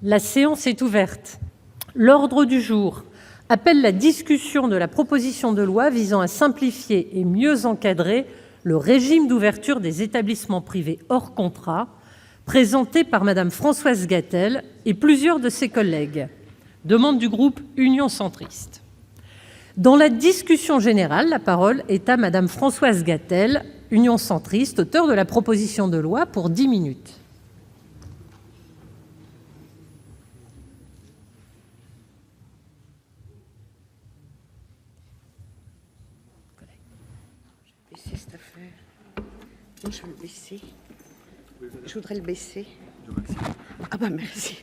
La séance est ouverte. L'ordre du jour appelle la discussion de la proposition de loi visant à simplifier et mieux encadrer le régime d'ouverture des établissements privés hors contrat, présentée par Madame Françoise Gatel et plusieurs de ses collègues. Demande du groupe Union centriste. Dans la discussion générale, la parole est à Madame Françoise Gatel, Union centriste, auteure de la proposition de loi, pour 10 minutes. Non, je vais le baisser. Je voudrais le baisser. Ah bah merci.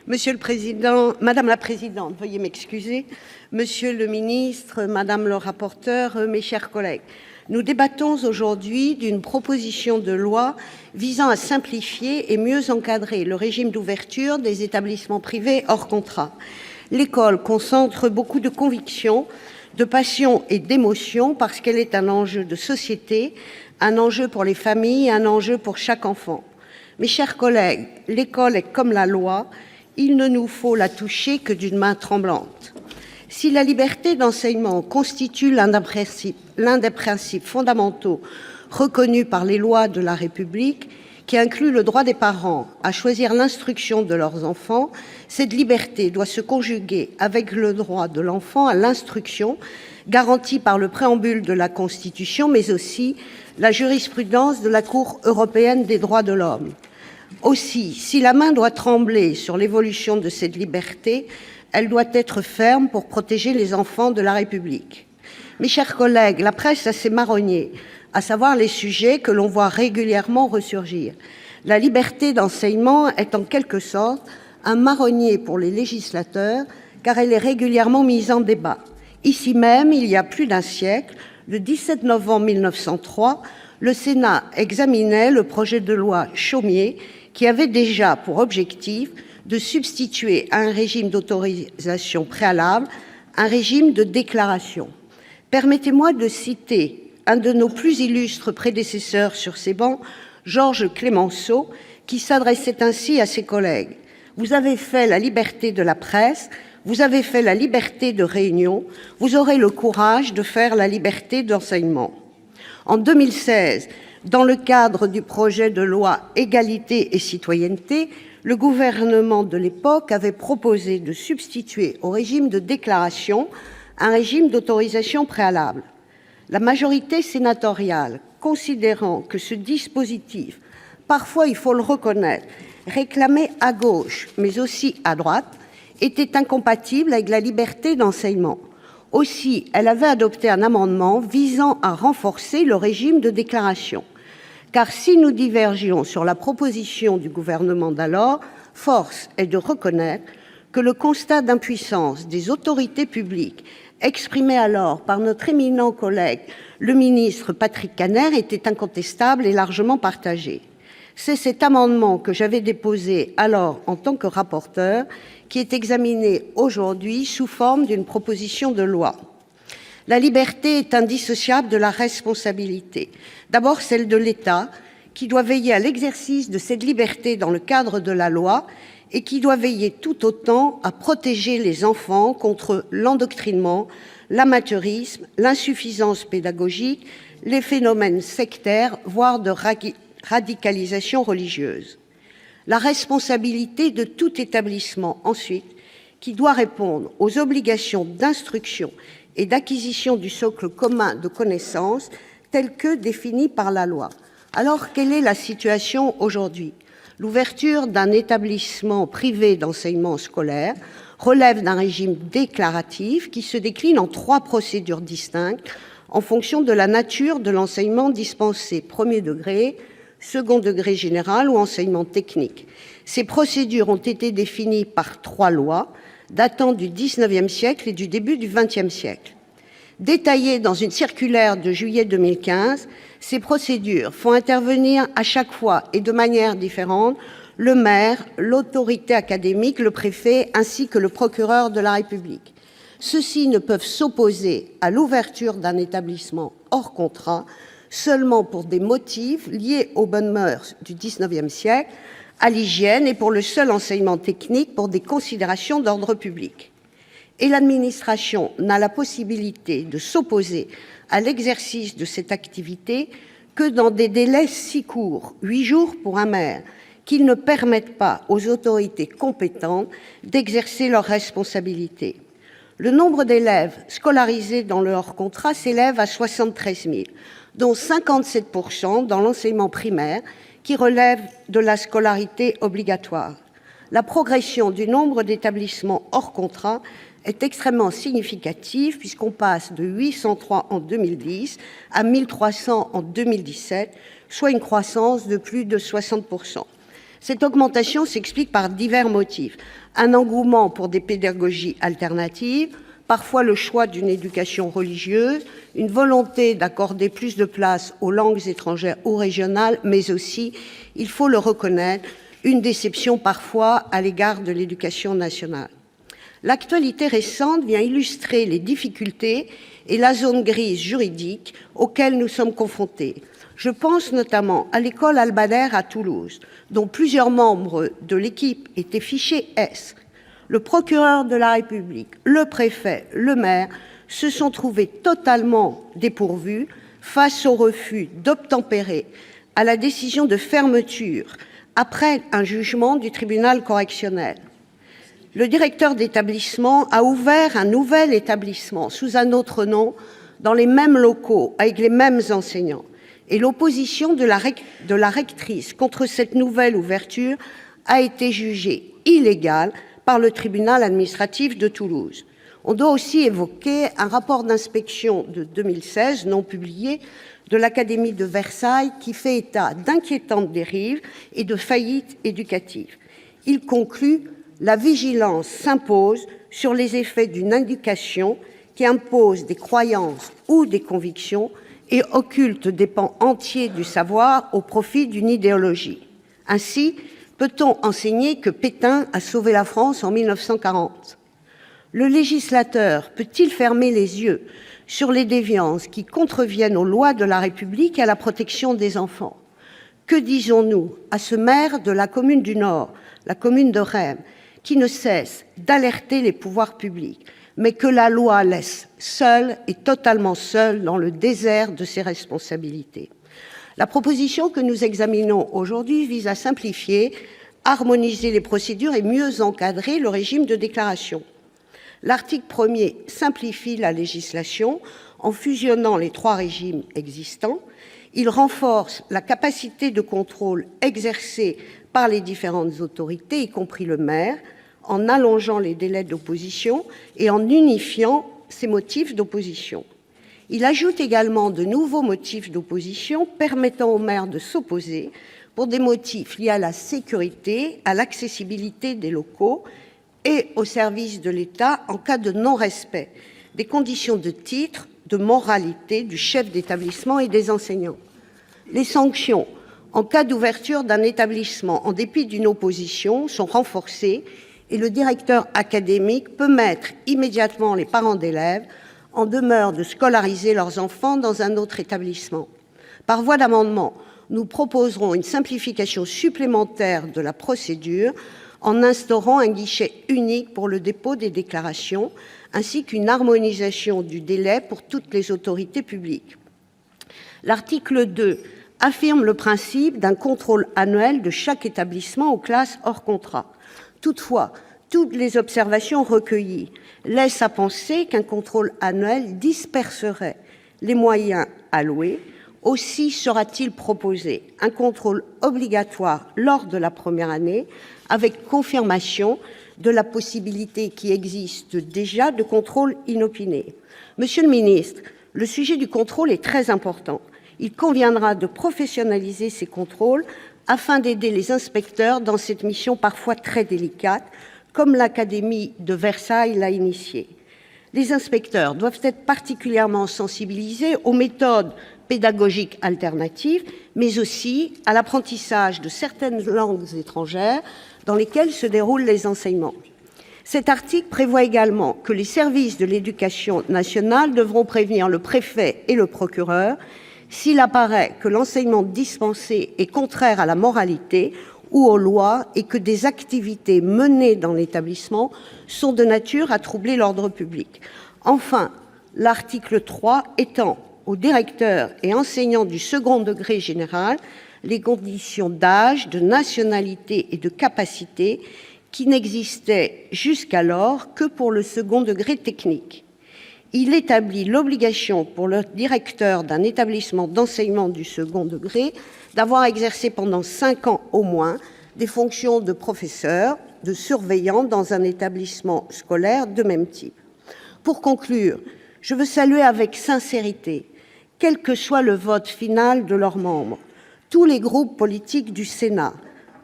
Monsieur le Président, Madame la Présidente, veuillez m'excuser. Monsieur le Ministre, Madame le rapporteur, mes chers collègues, nous débattons aujourd'hui d'une proposition de loi visant à simplifier et mieux encadrer le régime d'ouverture des établissements privés hors contrat. L'école concentre beaucoup de convictions, de passion et d'émotion parce qu'elle est un enjeu de société, un enjeu pour les familles, un enjeu pour chaque enfant. Mes chers collègues, l'école est comme la loi, il ne nous faut la toucher que d'une main tremblante. Si la liberté d'enseignement constitue l'un des principes fondamentaux reconnus par les lois de la République, qui inclut le droit des parents à choisir l'instruction de leurs enfants, cette liberté doit se conjuguer avec le droit de l'enfant à l'instruction, garanti par le préambule de la Constitution, mais aussi la jurisprudence de la Cour européenne des droits de l'homme. Aussi, si la main doit trembler sur l'évolution de cette liberté, elle doit être ferme pour protéger les enfants de la République. Mes chers collègues, la presse a ses marronniers, à savoir les sujets que l'on voit régulièrement ressurgir. La liberté d'enseignement est en quelque sorte un marronnier pour les législateurs, car elle est régulièrement mise en débat. Ici même, il y a plus d'un siècle, le 17 novembre 1903, le Sénat examinait le projet de loi Chaumié, qui avait déjà pour objectif de substituer à un régime d'autorisation préalable un régime de déclaration. Permettez-moi de citer un de nos plus illustres prédécesseurs sur ces bancs, Georges Clemenceau, qui s'adressait ainsi à ses collègues. « Vous avez fait la liberté de la presse, vous avez fait la liberté de réunion, vous aurez le courage de faire la liberté d'enseignement. » En 2016, dans le cadre du projet de loi Égalité et citoyenneté, le gouvernement de l'époque avait proposé de substituer au régime de déclaration un régime d'autorisation préalable. La majorité sénatoriale, considérant que ce dispositif, parfois il faut le reconnaître, réclamé à gauche mais aussi à droite, était incompatible avec la liberté d'enseignement. Aussi, elle avait adopté un amendement visant à renforcer le régime de déclaration. Car si nous divergions sur la proposition du gouvernement d'alors, force est de reconnaître que le constat d'impuissance des autorités publiques exprimé alors par notre éminent collègue, le ministre Patrick Kanner, était incontestable et largement partagé. C'est cet amendement que j'avais déposé alors en tant que rapporteur qui est examiné aujourd'hui sous forme d'une proposition de loi. La liberté est indissociable de la responsabilité. D'abord celle de l'État, qui doit veiller à l'exercice de cette liberté dans le cadre de la loi et qui doit veiller tout autant à protéger les enfants contre l'endoctrinement, l'amateurisme, l'insuffisance pédagogique, les phénomènes sectaires, voire de radicalisation religieuse. La responsabilité de tout établissement, ensuite, qui doit répondre aux obligations d'instruction et d'acquisition du socle commun de connaissances telles que définies par la loi. Alors, quelle est la situation aujourd'hui ? L'ouverture d'un établissement privé d'enseignement scolaire relève d'un régime déclaratif qui se décline en 3 procédures distinctes en fonction de la nature de l'enseignement dispensé, premier degré, second degré général ou enseignement technique. Ces procédures ont été définies par 3 lois datant du XIXe siècle et du début du XXe siècle. Détaillées dans une circulaire de juillet 2015, ces procédures font intervenir à chaque fois et de manière différente le maire, l'autorité académique, le préfet ainsi que le procureur de la République. Ceux-ci ne peuvent s'opposer à l'ouverture d'un établissement hors contrat seulement pour des motifs liés aux bonnes mœurs du XIXe siècle, à l'hygiène, et pour le seul enseignement technique pour des considérations d'ordre public. Et l'administration n'a la possibilité de s'opposer à l'exercice de cette activité que dans des délais si courts, 8 jours pour un maire, qu'ils ne permettent pas aux autorités compétentes d'exercer leurs responsabilités. Le nombre d'élèves scolarisés dans le hors-contrat s'élève à 73 000, dont 57 % dans l'enseignement primaire, qui relève de la scolarité obligatoire. La progression du nombre d'établissements hors contrat est extrêmement significative, puisqu'on passe de 803 en 2010 à 1300 en 2017, soit une croissance de plus de 60 %. Cette augmentation s'explique par divers motifs. Un engouement pour des pédagogies alternatives, parfois le choix d'une éducation religieuse, une volonté d'accorder plus de place aux langues étrangères ou régionales, mais aussi, il faut le reconnaître, une déception parfois à l'égard de l'éducation nationale. L'actualité récente vient illustrer les difficultés et la zone grise juridique auxquelles nous sommes confrontés. Je pense notamment à l'école Al-Badr à Toulouse, dont plusieurs membres de l'équipe étaient fichés S. Le procureur de la République, le préfet, le maire se sont trouvés totalement dépourvus face au refus d'obtempérer à la décision de fermeture après un jugement du tribunal correctionnel. Le directeur d'établissement a ouvert un nouvel établissement sous un autre nom, dans les mêmes locaux, avec les mêmes enseignants. Et l'opposition de la rectrice contre cette nouvelle ouverture a été jugée illégale par le tribunal administratif de Toulouse. On doit aussi évoquer un rapport d'inspection de 2016, non publié, de l'Académie de Versailles, qui fait état d'inquiétantes dérives et de faillites éducatives. Il conclut « La vigilance s'impose sur les effets d'une éducation qui impose des croyances ou des convictions et occulte des pans entiers du savoir au profit d'une idéologie. Ainsi, peut-on enseigner que Pétain a sauvé la France en 1940 ? Le législateur peut-il fermer les yeux sur les déviances qui contreviennent aux lois de la République et à la protection des enfants ? Que disons-nous à ce maire de la commune du Nord, la commune de Reims, qui ne cesse d'alerter les pouvoirs publics, mais que la loi laisse seul et totalement seul dans le désert de ses responsabilités ? La proposition que nous examinons aujourd'hui vise à simplifier, harmoniser les procédures et mieux encadrer le régime de déclaration. L'article 1er simplifie la législation en fusionnant les 3 régimes existants. Il renforce la capacité de contrôle exercée par les différentes autorités, y compris le maire, en allongeant les délais d'opposition et en unifiant ces motifs d'opposition. Il ajoute également de nouveaux motifs d'opposition permettant au maire de s'opposer pour des motifs liés à la sécurité, à l'accessibilité des locaux et au service de l'État en cas de non-respect des conditions de titre, de moralité du chef d'établissement et des enseignants. Les sanctions en cas d'ouverture d'un établissement en dépit d'une opposition sont renforcées et le directeur académique peut mettre immédiatement les parents d'élèves en demeure de scolariser leurs enfants dans un autre établissement. Par voie d'amendement, nous proposerons une simplification supplémentaire de la procédure en instaurant un guichet unique pour le dépôt des déclarations, ainsi qu'une harmonisation du délai pour toutes les autorités publiques. L'article 2 affirme le principe d'un contrôle annuel de chaque établissement aux classes hors contrat. Toutefois, toutes les observations recueillies laissent à penser qu'un contrôle annuel disperserait les moyens alloués. Aussi sera-t-il proposé un contrôle obligatoire lors de la première année, avec confirmation de la possibilité qui existe déjà de contrôle inopiné. Monsieur le ministre, le sujet du contrôle est très important. Il conviendra de professionnaliser ces contrôles afin d'aider les inspecteurs dans cette mission parfois très délicate, comme l'Académie de Versailles l'a initié. Les inspecteurs doivent être particulièrement sensibilisés aux méthodes pédagogiques alternatives, mais aussi à l'apprentissage de certaines langues étrangères dans lesquelles se déroulent les enseignements. Cet article prévoit également que les services de l'éducation nationale devront prévenir le préfet et le procureur s'il apparaît que l'enseignement dispensé est contraire à la moralité ou aux lois et que des activités menées dans l'établissement sont de nature à troubler l'ordre public. Enfin, l'article 3 étend aux directeurs et enseignants du second degré général les conditions d'âge, de nationalité et de capacité qui n'existaient jusqu'alors que pour le second degré technique. Il établit l'obligation pour le directeur d'un établissement d'enseignement du second degré d'avoir exercé pendant 5 ans au moins des fonctions de professeur, de surveillant dans un établissement scolaire de même type. Pour conclure, je veux saluer avec sincérité, quel que soit le vote final de leurs membres, tous les groupes politiques du Sénat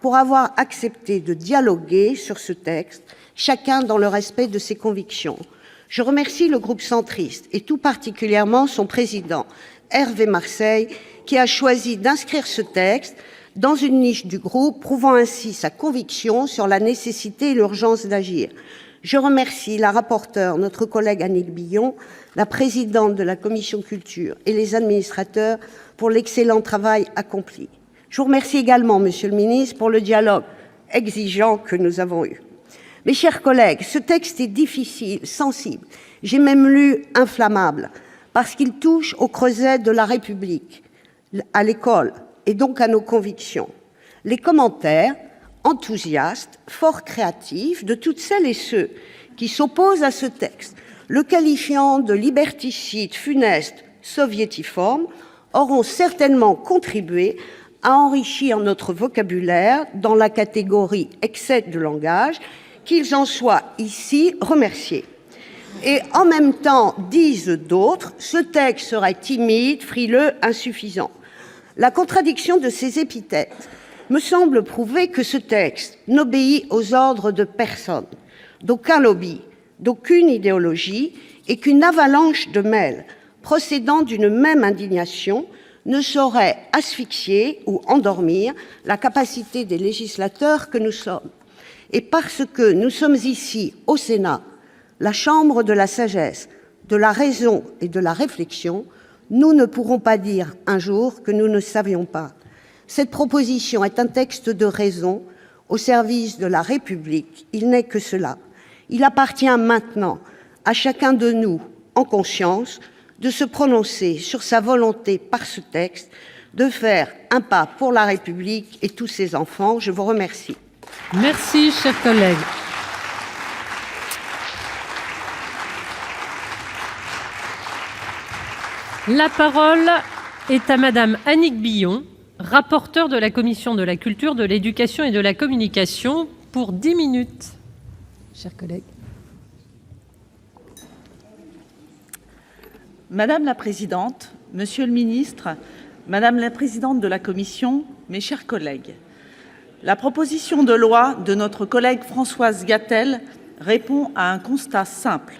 pour avoir accepté de dialoguer sur ce texte, chacun dans le respect de ses convictions. Je remercie le groupe centriste et tout particulièrement son président, Hervé Marseille, qui a choisi d'inscrire ce texte dans une niche du groupe, prouvant ainsi sa conviction sur la nécessité et l'urgence d'agir. Je remercie la rapporteure, notre collègue Annick Billon, la présidente de la commission culture et les administrateurs pour l'excellent travail accompli. Je vous remercie également, Monsieur le ministre, pour le dialogue exigeant que nous avons eu. Mes chers collègues, ce texte est difficile, sensible, j'ai même lu inflammable, parce qu'il touche au creuset de la République, à l'école et donc à nos convictions. Les commentaires enthousiastes, fort créatifs de toutes celles et ceux qui s'opposent à ce texte, le qualifiant de liberticide, funeste, soviétiforme, auront certainement contribué à enrichir notre vocabulaire dans la catégorie excès de langage, qu'ils en soient ici remerciés. Et en même temps, disent d'autres, ce texte serait timide, frileux, insuffisant. La contradiction de ces épithètes me semble prouver que ce texte n'obéit aux ordres de personne, d'aucun lobby, d'aucune idéologie, et qu'une avalanche de mails procédant d'une même indignation ne saurait asphyxier ou endormir la capacité des législateurs que nous sommes. Et parce que nous sommes ici, au Sénat, la chambre de la sagesse, de la raison et de la réflexion, nous ne pourrons pas dire un jour que nous ne savions pas. Cette proposition est un texte de raison au service de la République. Il n'est que cela. Il appartient maintenant à chacun de nous, en conscience, de se prononcer sur sa volonté par ce texte de faire un pas pour la République et tous ses enfants. Je vous remercie. Merci, chers collègues. La parole est à Madame Annick Billon, rapporteure de la Commission de la Culture, de l'Éducation et de la Communication, pour 10 minutes. Chers collègues. Madame la Présidente, Monsieur le Ministre, Madame la Présidente de la Commission, mes chers collègues, la proposition de loi de notre collègue Françoise Gatel répond à un constat simple.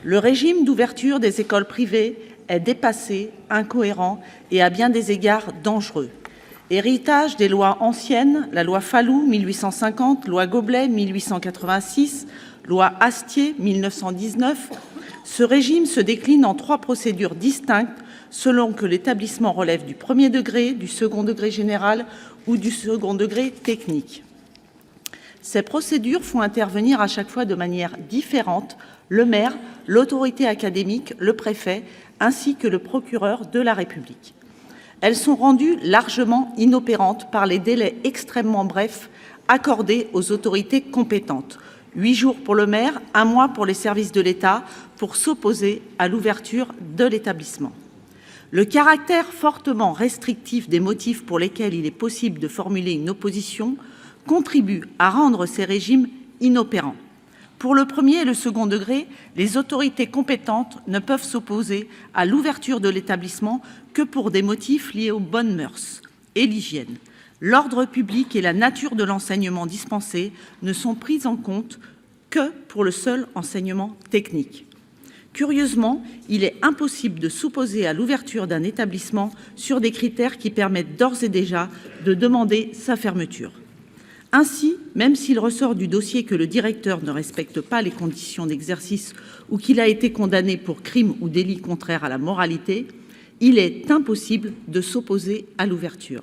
Le régime d'ouverture des écoles privées est dépassé, incohérent et à bien des égards dangereux. Héritage des lois anciennes, la loi Fallou 1850, loi Goblet 1886, loi Astier 1919, ce régime se décline en 3 procédures distinctes selon que l'établissement relève du premier degré, du second degré général ou du second degré technique. Ces procédures font intervenir à chaque fois de manière différente le maire, l'autorité académique, le préfet, ainsi que le procureur de la République. Elles sont rendues largement inopérantes par les délais extrêmement brefs accordés aux autorités compétentes. 8 jours pour le maire, 1 mois pour les services de l'État pour s'opposer à l'ouverture de l'établissement. Le caractère fortement restrictif des motifs pour lesquels il est possible de formuler une opposition contribue à rendre ces régimes inopérants. Pour le premier et le second degré, les autorités compétentes ne peuvent s'opposer à l'ouverture de l'établissement que pour des motifs liés aux bonnes mœurs et l'hygiène. L'ordre public et la nature de l'enseignement dispensé ne sont pris en compte que pour le seul enseignement technique. Curieusement, il est impossible de s'opposer à l'ouverture d'un établissement sur des critères qui permettent d'ores et déjà de demander sa fermeture. Ainsi, même s'il ressort du dossier que le directeur ne respecte pas les conditions d'exercice ou qu'il a été condamné pour crime ou délit contraire à la moralité, Il est impossible de s'opposer à l'ouverture.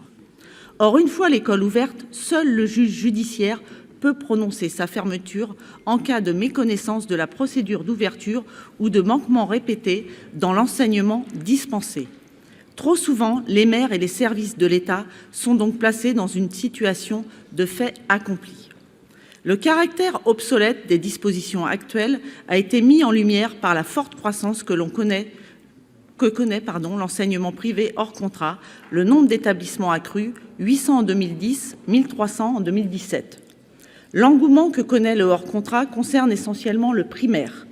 Or, une fois l'école ouverte, seul le juge judiciaire peut prononcer sa fermeture en cas de méconnaissance de la procédure d'ouverture ou de manquement répété dans l'enseignement dispensé. Trop souvent, les maires et les services de l'État sont donc placés dans une situation de fait accompli. Le caractère obsolète des dispositions actuelles a été mis en lumière par la forte croissance que connaît l'enseignement privé hors contrat. Le nombre d'établissements a crû, 800 en 2010, 1300 en 2017. L'engouement que connaît le hors contrat concerne essentiellement le primaire.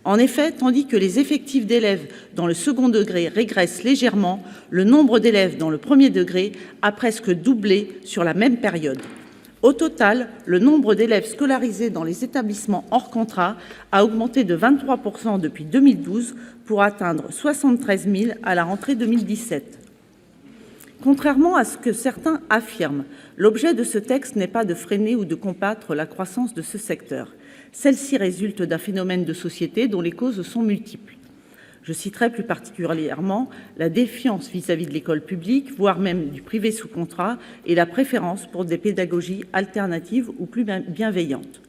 En effet, tandis que les effectifs d'élèves dans le second degré régressent légèrement, le nombre d'élèves dans le premier degré a presque doublé sur la même période. Au total, le nombre d'élèves scolarisés dans les établissements hors contrat a augmenté de 23 % depuis 2012 pour atteindre 73 000 à la rentrée 2017. Contrairement à ce que certains affirment, l'objet de ce texte n'est pas de freiner ou de combattre la croissance de ce secteur. Celle-ci résulte d'un phénomène de société dont les causes sont multiples. Je citerai plus particulièrement la défiance vis-à-vis de l'école publique, voire même du privé sous contrat, et la préférence pour des pédagogies alternatives ou plus bienveillantes.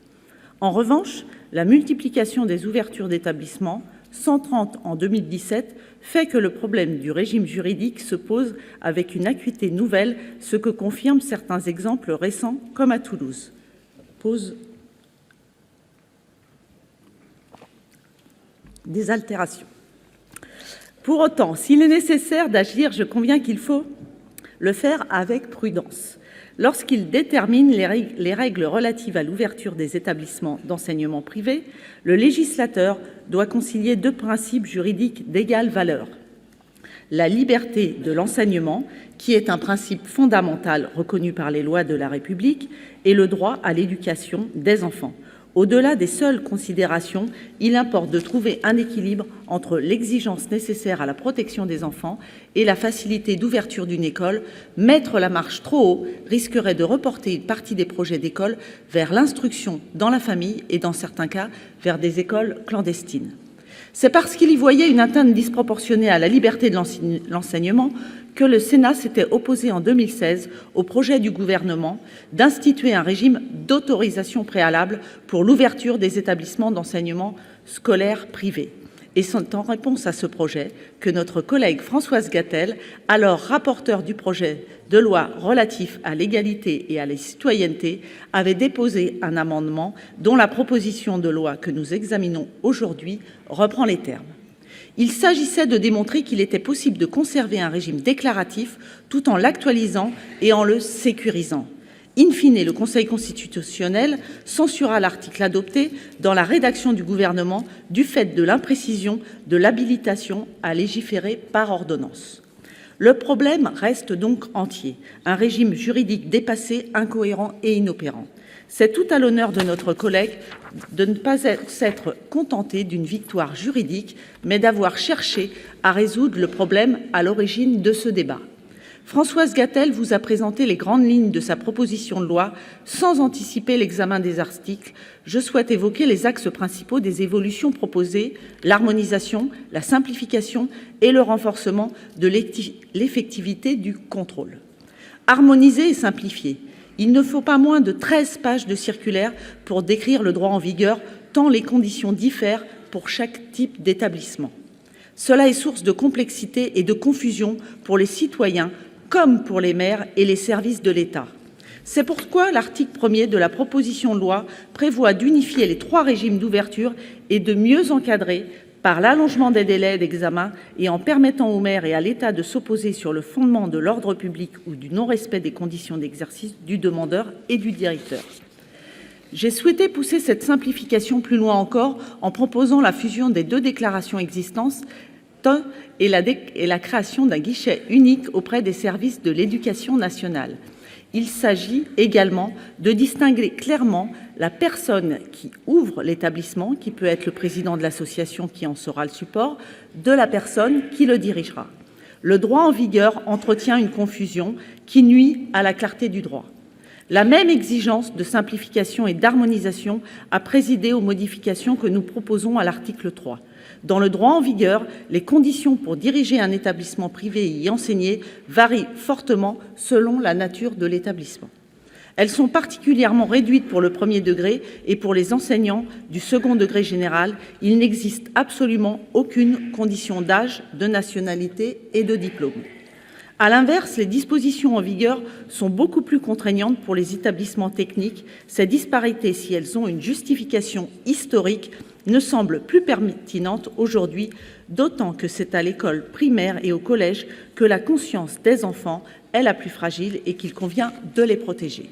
En revanche, la multiplication des ouvertures d'établissements, 130 en 2017, fait que le problème du régime juridique se pose avec une acuité nouvelle, ce que confirment certains exemples récents, comme à Toulouse. Pose des altérations. Pour autant, s'il est nécessaire d'agir, je conviens qu'il faut le faire avec prudence. Lorsqu'il détermine les règles relatives à l'ouverture des établissements d'enseignement privé, le législateur doit concilier deux principes juridiques d'égale valeur. La liberté de l'enseignement, qui est un principe fondamental reconnu par les lois de la République, et le droit à l'éducation des enfants. Au-delà des seules considérations, il importe de trouver un équilibre entre l'exigence nécessaire à la protection des enfants et la facilité d'ouverture d'une école. Mettre la marche trop haut risquerait de reporter une partie des projets d'école vers l'instruction dans la famille et, dans certains cas, vers des écoles clandestines. C'est parce qu'il y voyait une atteinte disproportionnée à la liberté de l'enseignement que le Sénat s'était opposé en 2016 au projet du gouvernement d'instituer un régime d'autorisation préalable pour l'ouverture des établissements d'enseignement scolaire privés. Et c'est en réponse à ce projet que notre collègue Françoise Gatel, alors rapporteure du projet de loi relatif à l'égalité et à la citoyenneté, avait déposé un amendement dont la proposition de loi que nous examinons aujourd'hui reprend les termes. Il s'agissait de démontrer qu'il était possible de conserver un régime déclaratif tout en l'actualisant et en le sécurisant. In fine, le Conseil constitutionnel censura l'article adopté dans la rédaction du gouvernement du fait de l'imprécision de l'habilitation à légiférer par ordonnance. Le problème reste donc entier, un régime juridique dépassé, incohérent et inopérant. C'est tout à l'honneur de notre collègue de ne pas s'être contenté d'une victoire juridique, mais d'avoir cherché à résoudre le problème à l'origine de ce débat. Françoise Gatel vous a présenté les grandes lignes de sa proposition de loi sans anticiper l'examen des articles. Je souhaite évoquer les axes principaux des évolutions proposées, l'harmonisation, la simplification et le renforcement de l'effectivité du contrôle. Harmoniser et simplifier. Il ne faut pas moins de 13 pages de circulaire pour décrire le droit en vigueur, tant les conditions diffèrent pour chaque type d'établissement. Cela est source de complexité et de confusion pour les citoyens comme pour les maires et les services de l'État. C'est pourquoi l'article 1er de la proposition de loi prévoit d'unifier les 3 régimes d'ouverture et de mieux encadrer par l'allongement des délais d'examen et en permettant aux maires et à l'État de s'opposer sur le fondement de l'ordre public ou du non-respect des conditions d'exercice du demandeur et du directeur. J'ai souhaité pousser cette simplification plus loin encore en proposant la fusion des 2 déclarations existantes et la création d'un guichet unique auprès des services de l'éducation nationale. Il s'agit également de distinguer clairement la personne qui ouvre l'établissement, qui peut être le président de l'association qui en sera le support, de la personne qui le dirigera. Le droit en vigueur entretient une confusion qui nuit à la clarté du droit. La même exigence de simplification et d'harmonisation a présidé aux modifications que nous proposons à l'article 3. Dans le droit en vigueur, les conditions pour diriger un établissement privé et y enseigner varient fortement selon la nature de l'établissement. Elles sont particulièrement réduites pour le premier degré et pour les enseignants du second degré général, il n'existe absolument aucune condition d'âge, de nationalité et de diplôme. À l'inverse, les dispositions en vigueur sont beaucoup plus contraignantes pour les établissements techniques. Ces disparités, si elles ont une justification historique, ne semblent plus pertinentes aujourd'hui, d'autant que c'est à l'école primaire et au collège que la conscience des enfants est la plus fragile et qu'il convient de les protéger.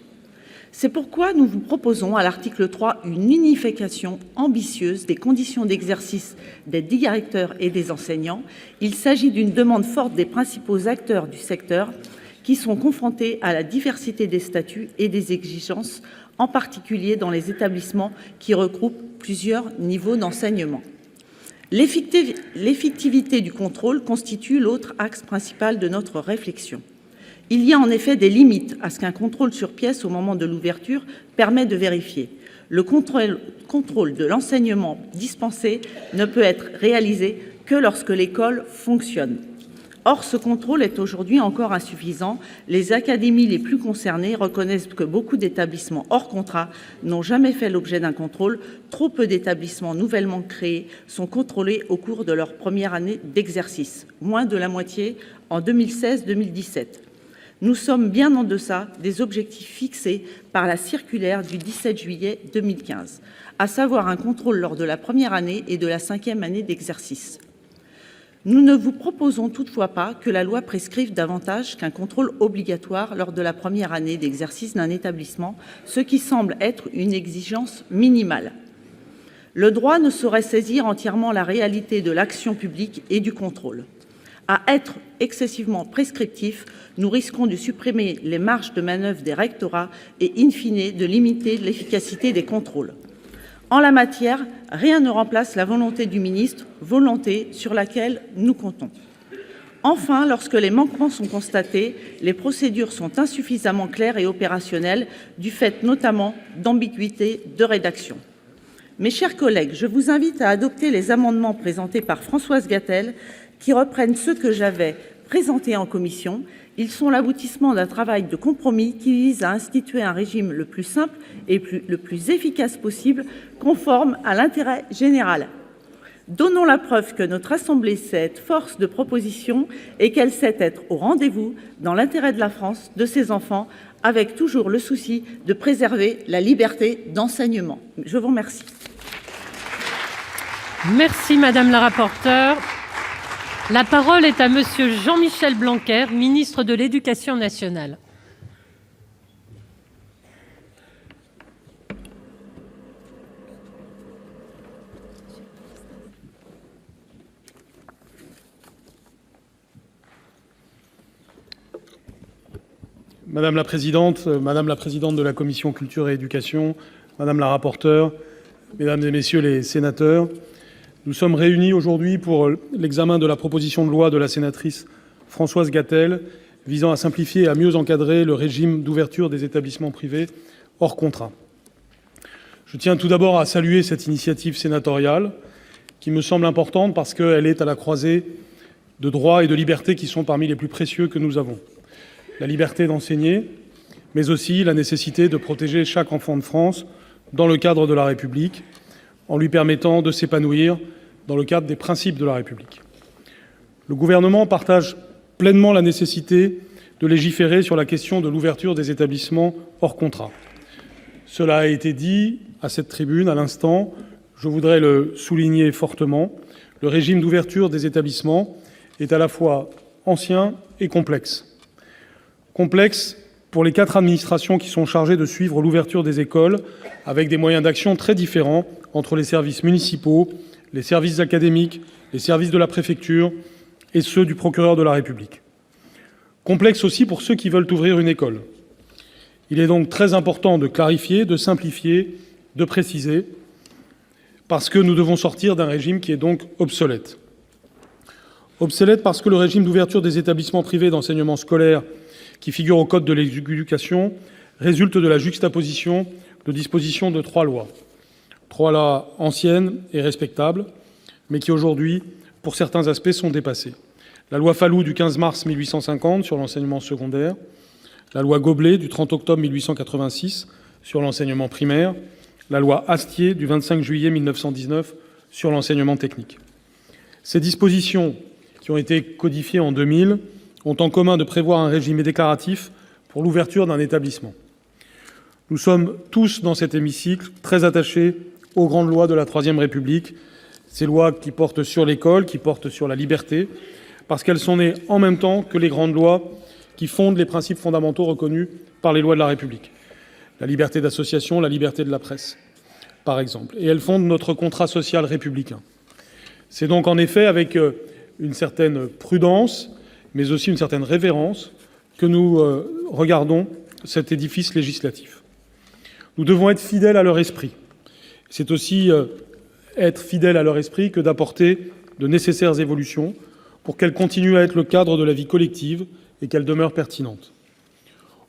C'est pourquoi nous vous proposons à l'article 3 une unification ambitieuse des conditions d'exercice des directeurs et des enseignants. Il s'agit d'une demande forte des principaux acteurs du secteur qui sont confrontés à la diversité des statuts et des exigences, en particulier dans les établissements qui regroupent plusieurs niveaux d'enseignement. L'effectivité du contrôle constitue l'autre axe principal de notre réflexion. Il y a en effet des limites à ce qu'un contrôle sur pièce au moment de l'ouverture permet de vérifier. Le contrôle de l'enseignement dispensé ne peut être réalisé que lorsque l'école fonctionne. Or, ce contrôle est aujourd'hui encore insuffisant. Les académies les plus concernées reconnaissent que beaucoup d'établissements hors contrat n'ont jamais fait l'objet d'un contrôle. Trop peu d'établissements nouvellement créés sont contrôlés au cours de leur première année d'exercice, moins de la moitié en 2016-2017. Nous sommes bien en deçà des objectifs fixés par la circulaire du 17 juillet 2015, à savoir un contrôle lors de la première année et de la 5e année d'exercice. Nous ne vous proposons toutefois pas que la loi prescrive davantage qu'un contrôle obligatoire lors de la première année d'exercice d'un établissement, ce qui semble être une exigence minimale. Le droit ne saurait saisir entièrement la réalité de l'action publique et du contrôle. À être excessivement prescriptif, nous risquons de supprimer les marges de manœuvre des rectorats et, in fine, de limiter l'efficacité des contrôles. En la matière, rien ne remplace la volonté du ministre, volonté sur laquelle nous comptons. Enfin, lorsque les manquements sont constatés, les procédures sont insuffisamment claires et opérationnelles, du fait notamment d'ambiguïté de rédaction. Mes chers collègues, je vous invite à adopter les amendements présentés par Françoise Gatel, qui reprennent ceux que j'avais présentés en commission. Ils sont l'aboutissement d'un travail de compromis qui vise à instituer un régime le plus simple et le plus efficace possible, conforme à l'intérêt général. Donnons la preuve que notre Assemblée sait être force de proposition et qu'elle sait être au rendez-vous dans l'intérêt de la France, de ses enfants, avec toujours le souci de préserver la liberté d'enseignement. Je vous remercie. Merci Madame la rapporteure. La parole est à Monsieur Jean-Michel Blanquer, ministre de l'Éducation nationale. Madame la présidente de la commission culture et éducation, madame la rapporteure, mesdames et messieurs les sénateurs, nous sommes réunis aujourd'hui pour l'examen de la proposition de loi de la sénatrice Françoise Gatel visant à simplifier et à mieux encadrer le régime d'ouverture des établissements privés hors contrat. Je tiens tout d'abord à saluer cette initiative sénatoriale qui me semble importante parce qu'elle est à la croisée de droits et de libertés qui sont parmi les plus précieux que nous avons. La liberté d'enseigner, mais aussi la nécessité de protéger chaque enfant de France dans le cadre de la République, en lui permettant de s'épanouir dans le cadre des principes de la République. Le gouvernement partage pleinement la nécessité de légiférer sur la question de l'ouverture des établissements hors contrat. Cela a été dit à cette tribune à l'instant, je voudrais le souligner fortement, le régime d'ouverture des établissements est à la fois ancien et complexe. Complexe pour les 4 administrations qui sont chargées de suivre l'ouverture des écoles, avec des moyens d'action très différents entre les services municipaux, les services académiques, les services de la préfecture et ceux du procureur de la République. Complexe aussi pour ceux qui veulent ouvrir une école. Il est donc très important de clarifier, de simplifier, de préciser, parce que nous devons sortir d'un régime qui est donc obsolète. Obsolète parce que le régime d'ouverture des établissements privés d'enseignement scolaire qui figure au Code de l'éducation résulte de la juxtaposition de dispositions de trois lois anciennes et respectables, mais qui aujourd'hui, pour certains aspects, sont dépassées. La loi Falloux du 15 mars 1850 sur l'enseignement secondaire, la loi Goblet du 30 octobre 1886 sur l'enseignement primaire, la loi Astier du 25 juillet 1919 sur l'enseignement technique. Ces dispositions, qui ont été codifiées en 2000, ont en commun de prévoir un régime déclaratif pour l'ouverture d'un établissement. Nous sommes tous dans cet hémicycle très attachés aux grandes lois de la Troisième République, ces lois qui portent sur l'école, qui portent sur la liberté, parce qu'elles sont nées en même temps que les grandes lois qui fondent les principes fondamentaux reconnus par les lois de la République. La liberté d'association, la liberté de la presse, par exemple. Et elles fondent notre contrat social républicain. C'est donc en effet avec une certaine prudence, mais aussi une certaine révérence, que nous regardons cet édifice législatif. Nous devons être fidèles à leur esprit. C'est aussi être fidèles à leur esprit que d'apporter de nécessaires évolutions pour qu'elles continuent à être le cadre de la vie collective et qu'elles demeurent pertinentes.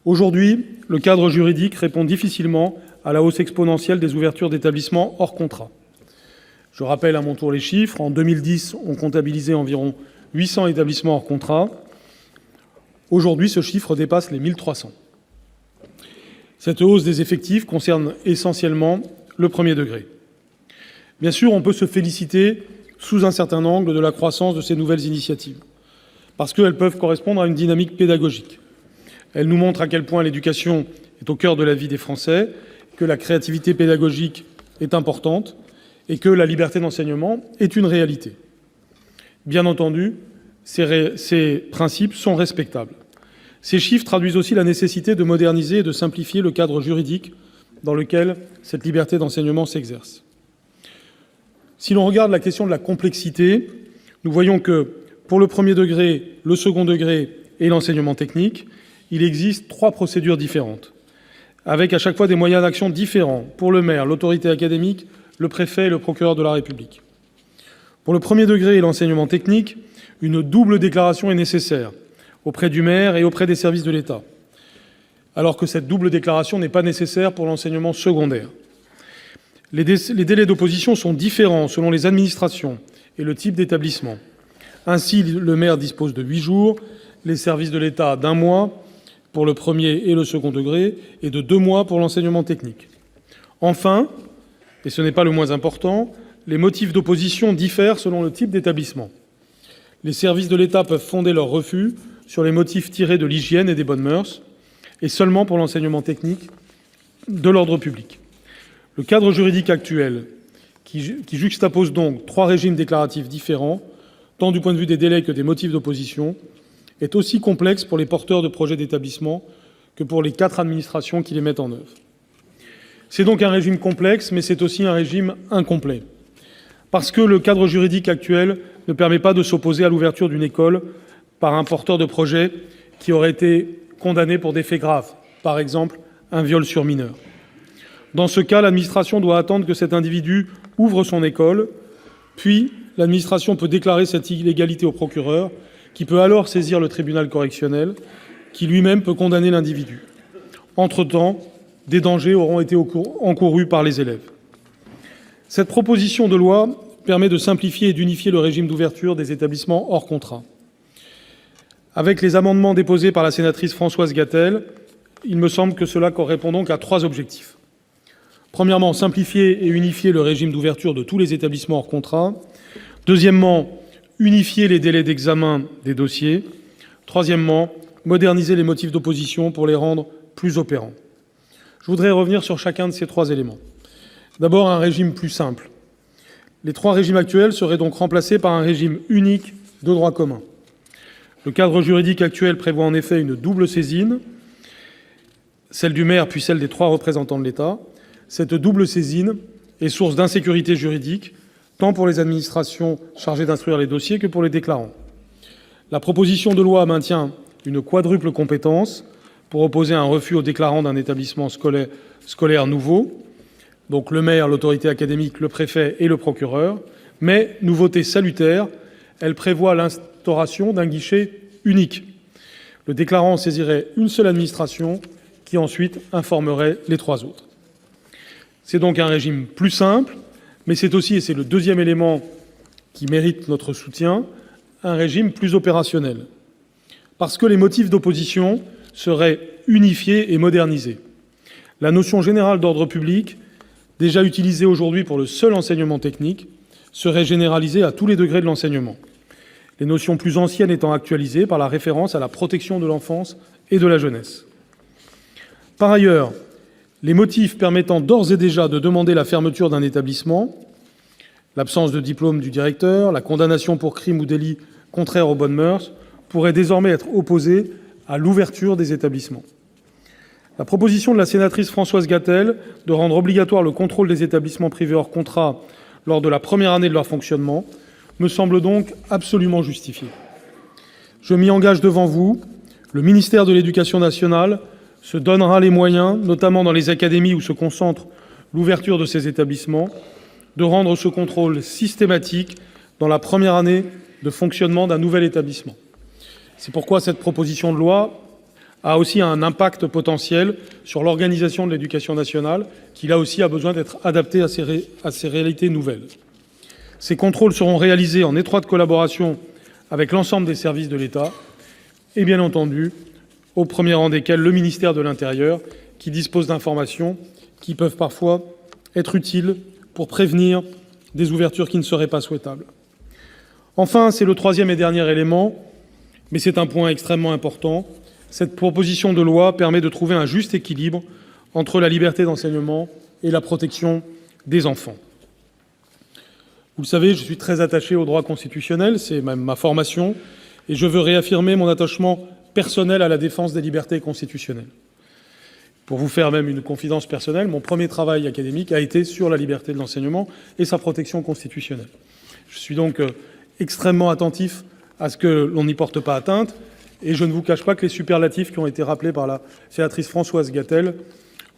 Aujourd'hui, le cadre juridique répond difficilement à la hausse exponentielle des ouvertures d'établissements hors contrat. Je rappelle à mon tour les chiffres. En 2010, on comptabilisait environ 800 établissements hors contrat. Aujourd'hui, ce chiffre dépasse les 1300. Cette hausse des effectifs concerne essentiellement le premier degré. Bien sûr, on peut se féliciter sous un certain angle de la croissance de ces nouvelles initiatives, parce qu'elles peuvent correspondre à une dynamique pédagogique. Elles nous montrent à quel point l'éducation est au cœur de la vie des Français, que la créativité pédagogique est importante et que la liberté d'enseignement est une réalité. Bien entendu, ces principes sont respectables. Ces chiffres traduisent aussi la nécessité de moderniser et de simplifier le cadre juridique dans lequel cette liberté d'enseignement s'exerce. Si l'on regarde la question de la complexité, nous voyons que pour le premier degré, le second degré et l'enseignement technique, il existe 3 procédures différentes, avec à chaque fois des moyens d'action différents pour le maire, l'autorité académique, le préfet et le procureur de la République. Pour le premier degré et l'enseignement technique, une double déclaration est nécessaire auprès du maire et auprès des services de l'État, alors que cette double déclaration n'est pas nécessaire pour l'enseignement secondaire. Les délais d'opposition sont différents selon les administrations et le type d'établissement. Ainsi, le maire dispose de 8 jours, les services de l'État d'1 mois pour le premier et le second degré et de 2 mois pour l'enseignement technique. Enfin, et ce n'est pas le moins important, les motifs d'opposition diffèrent selon le type d'établissement. Les services de l'État peuvent fonder leur refus sur les motifs tirés de l'hygiène et des bonnes mœurs, et seulement pour l'enseignement technique de l'ordre public. Le cadre juridique actuel, qui juxtapose donc 3 régimes déclaratifs différents, tant du point de vue des délais que des motifs d'opposition, est aussi complexe pour les porteurs de projets d'établissement que pour les 4 administrations qui les mettent en œuvre. C'est donc un régime complexe, mais c'est aussi un régime incomplet, parce que le cadre juridique actuel ne permet pas de s'opposer à l'ouverture d'une école par un porteur de projet qui aurait été condamné pour des faits graves, par exemple un viol sur mineur. Dans ce cas, l'administration doit attendre que cet individu ouvre son école, puis l'administration peut déclarer cette illégalité au procureur, qui peut alors saisir le tribunal correctionnel, qui lui-même peut condamner l'individu. Entre-temps, des dangers auront été encourus par les élèves. Cette proposition de loi permet de simplifier et d'unifier le régime d'ouverture des établissements hors contrat. Avec les amendements déposés par la sénatrice Françoise Gatel, il me semble que cela correspond donc à 3 objectifs. Premièrement, simplifier et unifier le régime d'ouverture de tous les établissements hors contrat. Deuxièmement, unifier les délais d'examen des dossiers. Troisièmement, moderniser les motifs d'opposition pour les rendre plus opérants. Je voudrais revenir sur chacun de ces 3 éléments. D'abord, un régime plus simple. Les 3 régimes actuels seraient donc remplacés par un régime unique de droit commun. Le cadre juridique actuel prévoit en effet une double saisine, celle du maire puis celle des 3 représentants de l'État. Cette double saisine est source d'insécurité juridique, tant pour les administrations chargées d'instruire les dossiers que pour les déclarants. La proposition de loi maintient une quadruple compétence pour opposer un refus au déclarant d'un établissement scolaire nouveau, donc le maire, l'autorité académique, le préfet et le procureur, mais, nouveauté salutaire, elle prévoit l'instauration d'un guichet unique. Le déclarant saisirait une seule administration qui ensuite informerait les 3 autres. C'est donc un régime plus simple, mais c'est aussi, et c'est le deuxième élément qui mérite notre soutien, un régime plus opérationnel, parce que les motifs d'opposition seraient unifiés et modernisés. La notion générale d'ordre public, déjà utilisée aujourd'hui pour le seul enseignement technique, serait généralisée à tous les degrés de l'enseignement, les notions plus anciennes étant actualisées par la référence à la protection de l'enfance et de la jeunesse. Par ailleurs, les motifs permettant d'ores et déjà de demander la fermeture d'un établissement, l'absence de diplôme du directeur, la condamnation pour crime ou délit contraire aux bonnes mœurs, pourraient désormais être opposés à l'ouverture des établissements. La proposition de la sénatrice Françoise Gatel de rendre obligatoire le contrôle des établissements privés hors contrat lors de la première année de leur fonctionnement me semble donc absolument justifiée. Je m'y engage devant vous, le ministère de l'Éducation nationale se donnera les moyens, notamment dans les académies où se concentre l'ouverture de ces établissements, de rendre ce contrôle systématique dans la première année de fonctionnement d'un nouvel établissement. C'est pourquoi cette proposition de loi a aussi un impact potentiel sur l'organisation de l'éducation nationale, qui là aussi a besoin d'être adaptée à ces réalités nouvelles. Ces contrôles seront réalisés en étroite collaboration avec l'ensemble des services de l'État et, bien entendu, au premier rang desquels le ministère de l'Intérieur, qui dispose d'informations qui peuvent parfois être utiles pour prévenir des ouvertures qui ne seraient pas souhaitables. Enfin, c'est le troisième et dernier élément, mais c'est un point extrêmement important. Cette proposition de loi permet de trouver un juste équilibre entre la liberté d'enseignement et la protection des enfants. Vous le savez, je suis très attaché au droit constitutionnel, c'est même ma formation, et je veux réaffirmer mon attachement personnel à la défense des libertés constitutionnelles. Pour vous faire même une confidence personnelle, mon premier travail académique a été sur la liberté de l'enseignement et sa protection constitutionnelle. Je suis donc extrêmement attentif à ce que l'on n'y porte pas atteinte, et je ne vous cache pas que les superlatifs qui ont été rappelés par la sénatrice Françoise Gatel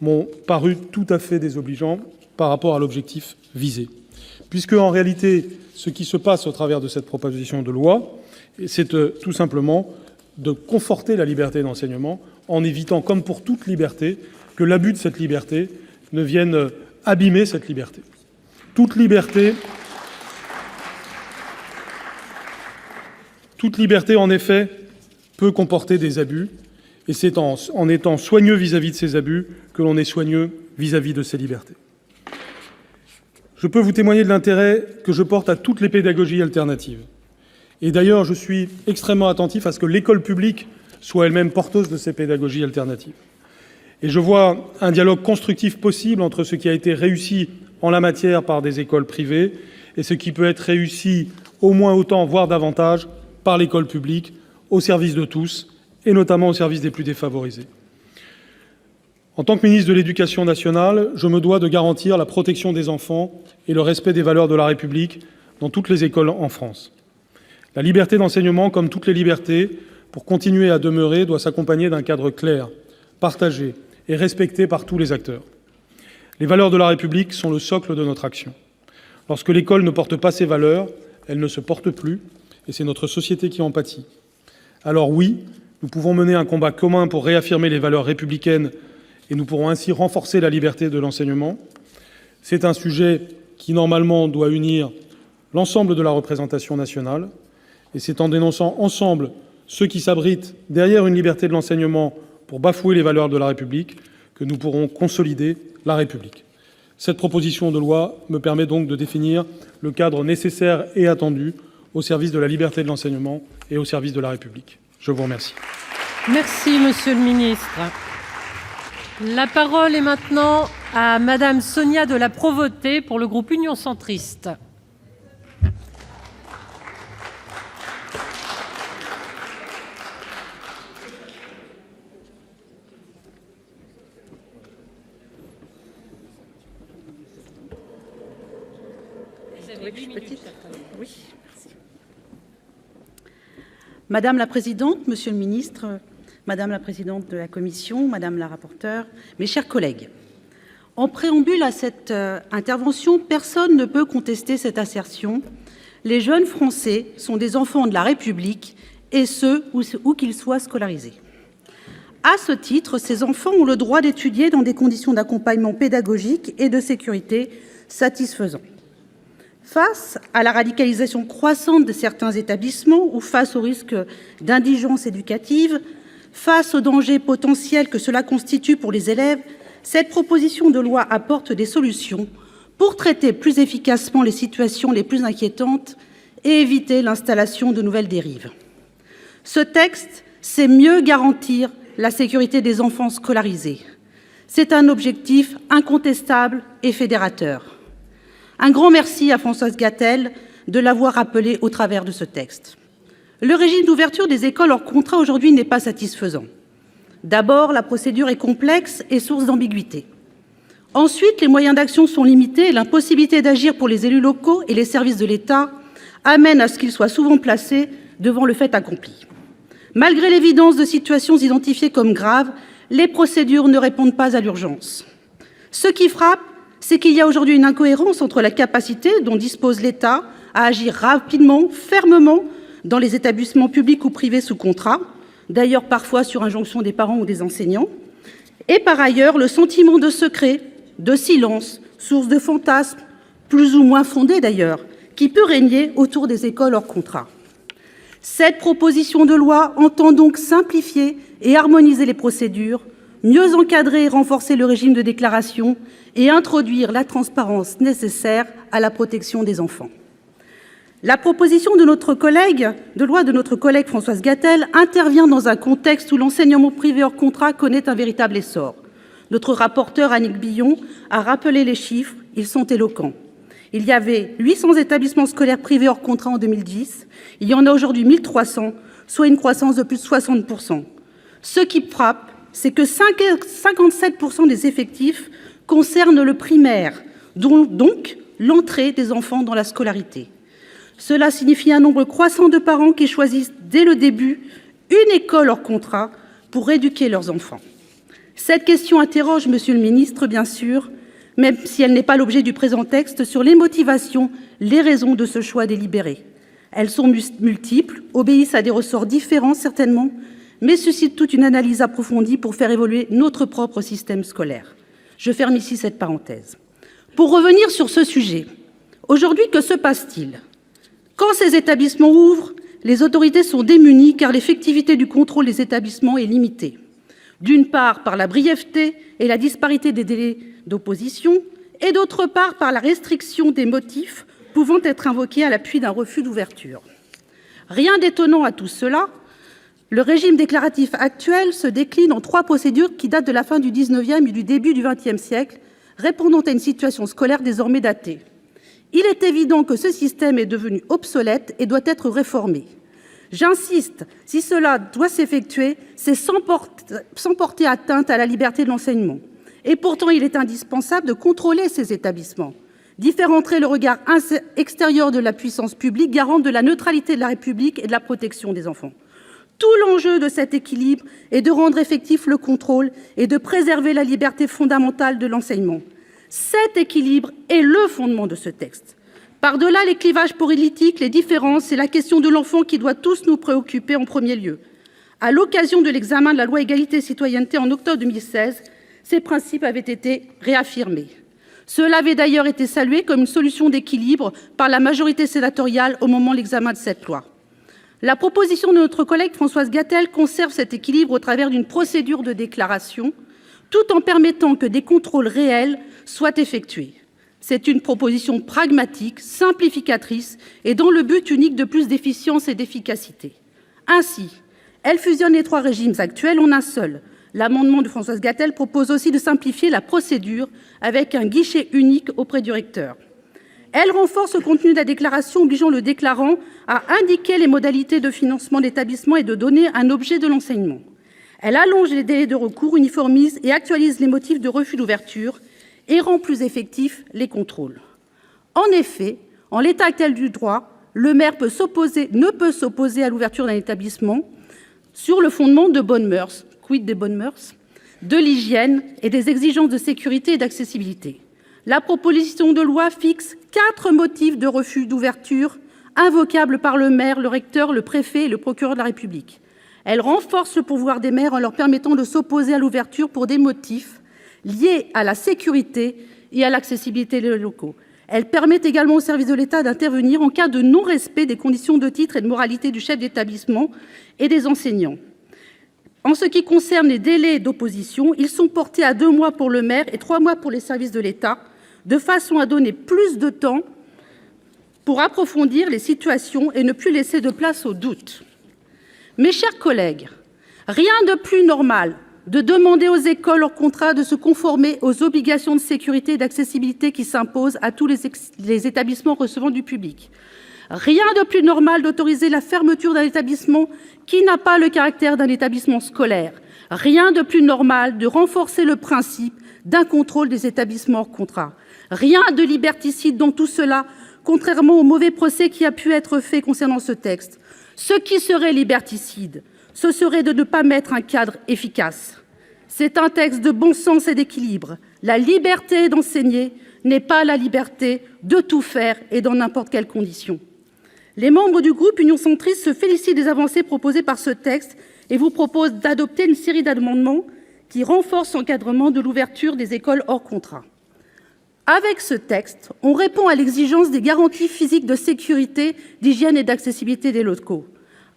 m'ont paru tout à fait désobligeants par rapport à l'objectif visé. Puisque, en réalité, ce qui se passe au travers de cette proposition de loi, c'est tout simplement de conforter la liberté d'enseignement en évitant, comme pour toute liberté, que l'abus de cette liberté ne vienne abîmer cette liberté. Toute liberté, en effet, peut comporter des abus, et c'est en étant soigneux vis-à-vis de ces abus que l'on est soigneux vis-à-vis de ces libertés. Je peux vous témoigner de l'intérêt que je porte à toutes les pédagogies alternatives. Et d'ailleurs, je suis extrêmement attentif à ce que l'école publique soit elle-même porteuse de ces pédagogies alternatives. Et je vois un dialogue constructif possible entre ce qui a été réussi en la matière par des écoles privées et ce qui peut être réussi au moins autant, voire davantage, par l'école publique, au service de tous, et notamment au service des plus défavorisés. En tant que ministre de l'Éducation nationale, je me dois de garantir la protection des enfants et le respect des valeurs de la République dans toutes les écoles en France. La liberté d'enseignement, comme toutes les libertés, pour continuer à demeurer, doit s'accompagner d'un cadre clair, partagé et respecté par tous les acteurs. Les valeurs de la République sont le socle de notre action. Lorsque l'école ne porte pas ces valeurs, elle ne se porte plus, et c'est notre société qui en pâtit. Alors oui, nous pouvons mener un combat commun pour réaffirmer les valeurs républicaines et nous pourrons ainsi renforcer la liberté de l'enseignement. C'est un sujet qui, normalement, doit unir l'ensemble de la représentation nationale, et c'est en dénonçant ensemble ceux qui s'abritent derrière une liberté de l'enseignement pour bafouer les valeurs de la République que nous pourrons consolider la République. Cette proposition de loi me permet donc de définir le cadre nécessaire et attendu au service de la liberté de l'enseignement et au service de la République. Je vous remercie. Merci, Monsieur le Ministre. La parole est maintenant à Madame Sonia de la Provôté pour le groupe Union centriste. Oui, merci. Madame la Présidente, Monsieur le Ministre, Madame la Présidente de la Commission, Madame la Rapporteure, mes chers collègues, en préambule à cette intervention, personne ne peut contester cette assertion. Les jeunes Français sont des enfants de la République, et ce, où qu'ils soient scolarisés. À ce titre, ces enfants ont le droit d'étudier dans des conditions d'accompagnement pédagogique et de sécurité satisfaisants. Face à la radicalisation croissante de certains établissements ou face au risque d'indigence éducative, face aux dangers potentiels que cela constitue pour les élèves, cette proposition de loi apporte des solutions pour traiter plus efficacement les situations les plus inquiétantes et éviter l'installation de nouvelles dérives. Ce texte, c'est mieux garantir la sécurité des enfants scolarisés. C'est un objectif incontestable et fédérateur. Un grand merci à Françoise Gatel de l'avoir rappelé au travers de ce texte. Le régime d'ouverture des écoles hors contrat aujourd'hui n'est pas satisfaisant. D'abord, la procédure est complexe et source d'ambiguïté. Ensuite, les moyens d'action sont limités et l'impossibilité d'agir pour les élus locaux et les services de l'État amène à ce qu'ils soient souvent placés devant le fait accompli. Malgré l'évidence de situations identifiées comme graves, les procédures ne répondent pas à l'urgence. Ce qui frappe, c'est qu'il y a aujourd'hui une incohérence entre la capacité dont dispose l'État à agir rapidement, fermement, dans les établissements publics ou privés sous contrat, d'ailleurs parfois sur injonction des parents ou des enseignants, et par ailleurs le sentiment de secret, de silence, source de fantasmes, plus ou moins fondés d'ailleurs, qui peut régner autour des écoles hors contrat. Cette proposition de loi entend donc simplifier et harmoniser les procédures, mieux encadrer et renforcer le régime de déclaration et introduire la transparence nécessaire à la protection des enfants. La proposition de loi de notre collègue Françoise Gatel intervient dans un contexte où l'enseignement privé hors contrat connaît un véritable essor. Notre rapporteure Annick Billon a rappelé les chiffres, ils sont éloquents. Il y avait 800 établissements scolaires privés hors contrat en 2010, il y en a aujourd'hui 1300, soit une croissance de plus de 60%. Ce qui frappe, c'est que 57% des effectifs concernent le primaire, donc l'entrée des enfants dans la scolarité. Cela signifie un nombre croissant de parents qui choisissent dès le début une école hors contrat pour éduquer leurs enfants. Cette question interroge, Monsieur le ministre, bien sûr, même si elle n'est pas l'objet du présent texte, sur les motivations, les raisons de ce choix délibéré. Elles sont multiples, obéissent à des ressorts différents certainement, mais suscitent toute une analyse approfondie pour faire évoluer notre propre système scolaire. Je ferme ici cette parenthèse. Pour revenir sur ce sujet, aujourd'hui, que se passe-t-il ? Quand ces établissements ouvrent, les autorités sont démunies car l'effectivité du contrôle des établissements est limitée. D'une part, par la brièveté et la disparité des délais d'opposition, et d'autre part, par la restriction des motifs pouvant être invoqués à l'appui d'un refus d'ouverture. Rien d'étonnant à tout cela, le régime déclaratif actuel se décline en 3 procédures qui datent de la fin du XIXe et du début du XXe siècle, répondant à une situation scolaire désormais datée. Il est évident que ce système est devenu obsolète et doit être réformé. J'insiste, si cela doit s'effectuer, c'est sans porter atteinte à la liberté de l'enseignement. Et pourtant, il est indispensable de contrôler ces établissements, d'y faire entrer le regard extérieur de la puissance publique, garante de la neutralité de la République et de la protection des enfants. Tout l'enjeu de cet équilibre est de rendre effectif le contrôle et de préserver la liberté fondamentale de l'enseignement. Cet équilibre est le fondement de ce texte. Par-delà les clivages politiques, les différences, c'est la question de l'enfant qui doit tous nous préoccuper en premier lieu. À l'occasion de l'examen de la loi Égalité et Citoyenneté en octobre 2016, ces principes avaient été réaffirmés. Cela avait d'ailleurs été salué comme une solution d'équilibre par la majorité sénatoriale au moment de l'examen de cette loi. La proposition de notre collègue Françoise Gatel conserve cet équilibre au travers d'une procédure de déclaration, tout en permettant que des contrôles réels soient effectués. C'est une proposition pragmatique, simplificatrice et dans le but unique de plus d'efficience et d'efficacité. Ainsi, elle fusionne les 3 régimes actuels en un seul. L'amendement de Françoise Gatel propose aussi de simplifier la procédure avec un guichet unique auprès du recteur. Elle renforce le contenu de la déclaration, obligeant le déclarant à indiquer les modalités de financement de l'établissement et de donner un objet de l'enseignement. Elle allonge les délais de recours, uniformise et actualise les motifs de refus d'ouverture et rend plus effectifs les contrôles. En effet, en l'état actuel du droit, le maire ne peut s'opposer à l'ouverture d'un établissement sur le fondement de bonnes mœurs, quid des bonnes mœurs, de l'hygiène et des exigences de sécurité et d'accessibilité. La proposition de loi fixe 4 motifs de refus d'ouverture invocables par le maire, le recteur, le préfet et le procureur de la République. Elle renforce le pouvoir des maires en leur permettant de s'opposer à l'ouverture pour des motifs liés à la sécurité et à l'accessibilité des locaux. Elle permet également aux services de l'État d'intervenir en cas de non-respect des conditions de titre et de moralité du chef d'établissement et des enseignants. En ce qui concerne les délais d'opposition, ils sont portés à 2 mois pour le maire et 3 mois pour les services de l'État, de façon à donner plus de temps pour approfondir les situations et ne plus laisser de place au doute. Mes chers collègues, rien de plus normal de demander aux écoles hors contrat de se conformer aux obligations de sécurité et d'accessibilité qui s'imposent à tous les établissements recevant du public. Rien de plus normal d'autoriser la fermeture d'un établissement qui n'a pas le caractère d'un établissement scolaire. Rien de plus normal de renforcer le principe d'un contrôle des établissements hors contrat. Rien de liberticide dans tout cela, contrairement au mauvais procès qui a pu être fait concernant ce texte. Ce qui serait liberticide, ce serait de ne pas mettre un cadre efficace. C'est un texte de bon sens et d'équilibre. La liberté d'enseigner n'est pas la liberté de tout faire et dans n'importe quelles conditions. Les membres du groupe Union centriste se félicitent des avancées proposées par ce texte et vous proposent d'adopter une série d'amendements qui renforcent l'encadrement de l'ouverture des écoles hors contrat. Avec ce texte, on répond à l'exigence des garanties physiques de sécurité, d'hygiène et d'accessibilité des locaux.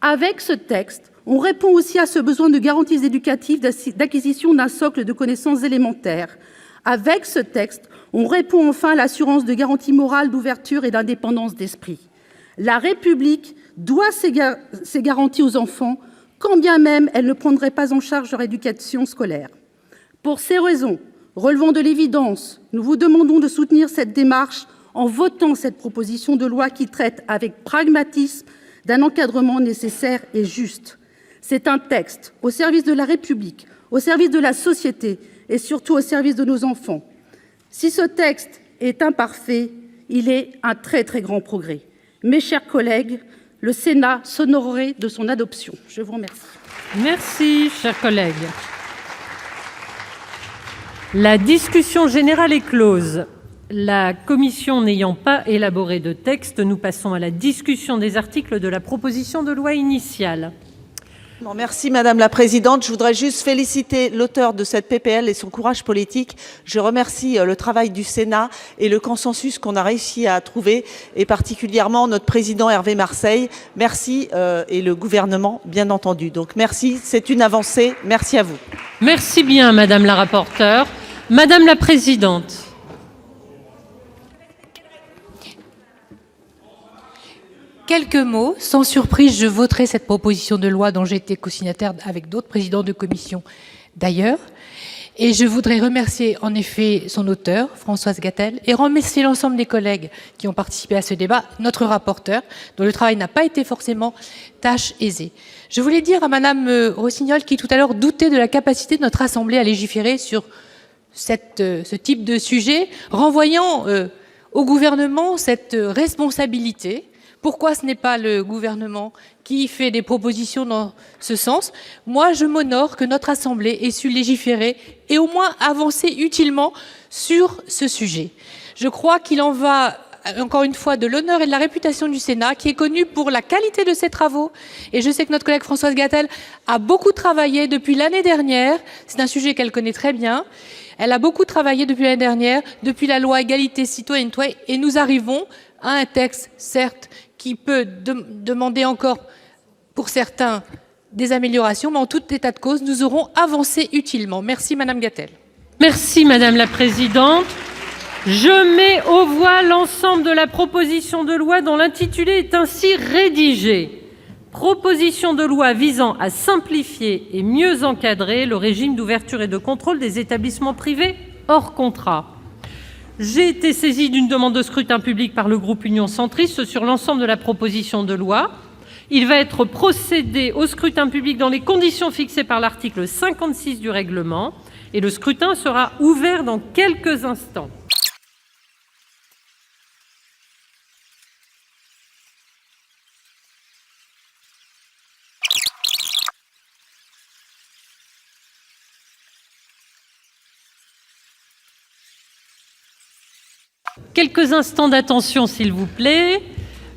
Avec ce texte, on répond aussi à ce besoin de garanties éducatives d'acquisition d'un socle de connaissances élémentaires. Avec ce texte, on répond enfin à l'assurance de garanties morales d'ouverture et d'indépendance d'esprit. La République doit ces garanties aux enfants, quand bien même elle ne prendrait pas en charge leur éducation scolaire. Pour ces raisons, relevant de l'évidence, nous vous demandons de soutenir cette démarche en votant cette proposition de loi qui traite avec pragmatisme d'un encadrement nécessaire et juste. C'est un texte au service de la République, au service de la société et surtout au service de nos enfants. Si ce texte est imparfait, il est un très très grand progrès. Mes chers collègues, le Sénat s'honorerait de son adoption. Je vous remercie. Merci, chers collègues. La discussion générale est close. La commission n'ayant pas élaboré de texte, nous passons à la discussion des articles de la proposition de loi initiale. Merci Madame la Présidente. Je voudrais juste féliciter l'auteur de cette PPL et son courage politique. Je remercie le travail du Sénat et le consensus qu'on a réussi à trouver, et particulièrement notre président Hervé Marseille. Merci et le gouvernement, bien entendu. Donc merci, c'est une avancée. Merci à vous. Merci bien, Madame la rapporteure. Madame la Présidente. Quelques mots. Sans surprise, je voterai cette proposition de loi dont j'ai été co-signataire avec d'autres présidents de commission d'ailleurs. Et je voudrais remercier en effet son auteur, Françoise Gatel, et remercier l'ensemble des collègues qui ont participé à ce débat, notre rapporteur, dont le travail n'a pas été forcément tâche aisée. Je voulais dire à Madame Rossignol, qui tout à l'heure doutait de la capacité de notre Assemblée à légiférer sur ce type de sujet, renvoyant au gouvernement cette responsabilité. Pourquoi ce n'est pas le gouvernement qui fait des propositions dans ce sens? Moi, je m'honore que notre Assemblée ait su légiférer et au moins avancer utilement sur ce sujet. Je crois qu'il en va, encore une fois, de l'honneur et de la réputation du Sénat, qui est connu pour la qualité de ses travaux. Et je sais que notre collègue Françoise Gatel a beaucoup travaillé depuis l'année dernière. C'est un sujet qu'elle connaît très bien. Elle a beaucoup travaillé depuis l'année dernière, depuis la loi égalité citoyenneté, et nous arrivons à un texte, certes, qui peut demander encore, pour certains, des améliorations, mais en tout état de cause, nous aurons avancé utilement. Merci, Madame Gatel. Merci, Madame la Présidente. Je mets aux voix l'ensemble de la proposition de loi dont l'intitulé est ainsi rédigé. Proposition de loi visant à simplifier et mieux encadrer le régime d'ouverture et de contrôle des établissements privés hors contrat. J'ai été saisie d'une demande de scrutin public par le groupe Union centriste sur l'ensemble de la proposition de loi. Il va être procédé au scrutin public dans les conditions fixées par l'article 56 du règlement et le scrutin sera ouvert dans quelques instants. Quelques instants d'attention, s'il vous plaît.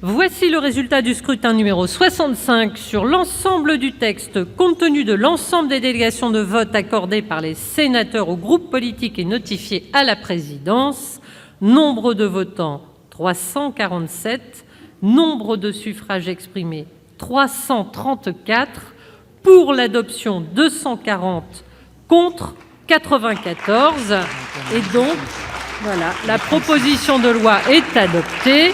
Voici le résultat du scrutin numéro 65 sur l'ensemble du texte. Compte tenu de l'ensemble des délégations de vote accordées par les sénateurs aux groupes politiques et notifiées à la présidence, nombre de votants 347, nombre de suffrages exprimés 334, pour l'adoption 240, contre 94. Et donc, voilà, la proposition de loi est adoptée.